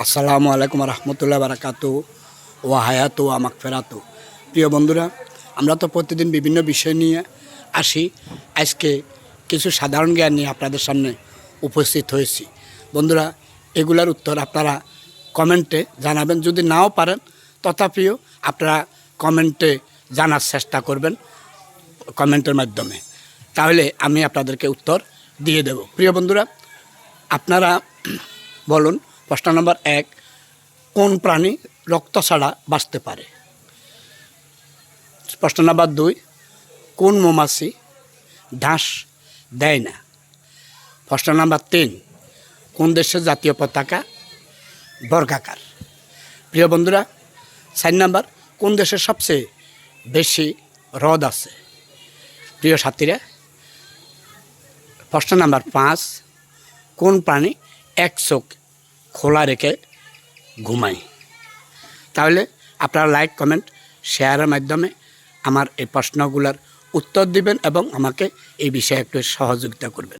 আসসালামু আলাইকুম রহমতুল্লাহ বারাকাতু ও হায়াতু ও মাগফিরাতু। প্রিয় বন্ধুরা, আমরা তো প্রতিদিন বিভিন্ন বিষয় নিয়ে আসি। আজকে কিছু সাধারণ জ্ঞান নিয়ে আপনাদের সামনে উপস্থিত হয়েছি। বন্ধুরা, এগুলার উত্তর আপনারা কমেন্টে জানাবেন। যদি নাও পারেন তথাপিও আপনারা কমেন্টে জানার চেষ্টা করবেন কমেন্টের মাধ্যমে, তাহলে আমি আপনাদেরকে উত্তর দিয়ে দেব। প্রিয় বন্ধুরা, আপনারা বলুন। প্রশ্ন নম্বর 1, কোন প্রাণী রক্ত ছাড়া বাঁচতে পারে? প্রশ্ন নম্বর 2, কোন মৌমাছি ঢাস দেয় না? প্রশ্ন নম্বর 3, কোন দেশের জাতীয় পতাকা বর্গাকার? প্রিয় বন্ধুরা, 4 নম্বর, কোন দেশের সবচেয়ে বেশি হ্রদ আছে? প্রিয় সাথীরা, প্রশ্ন নম্বর 5, কোন প্রাণী এক চোখ খোলা রেখে ঘুমায়? তাহলে আপনারা লাইক, কমেন্ট, শেয়ারের মাধ্যমে আমার এই প্রশ্নগুলোর উত্তর দিবেন এবং আমাকে এই বিষয়ে একটু সহযোগিতা করবেন।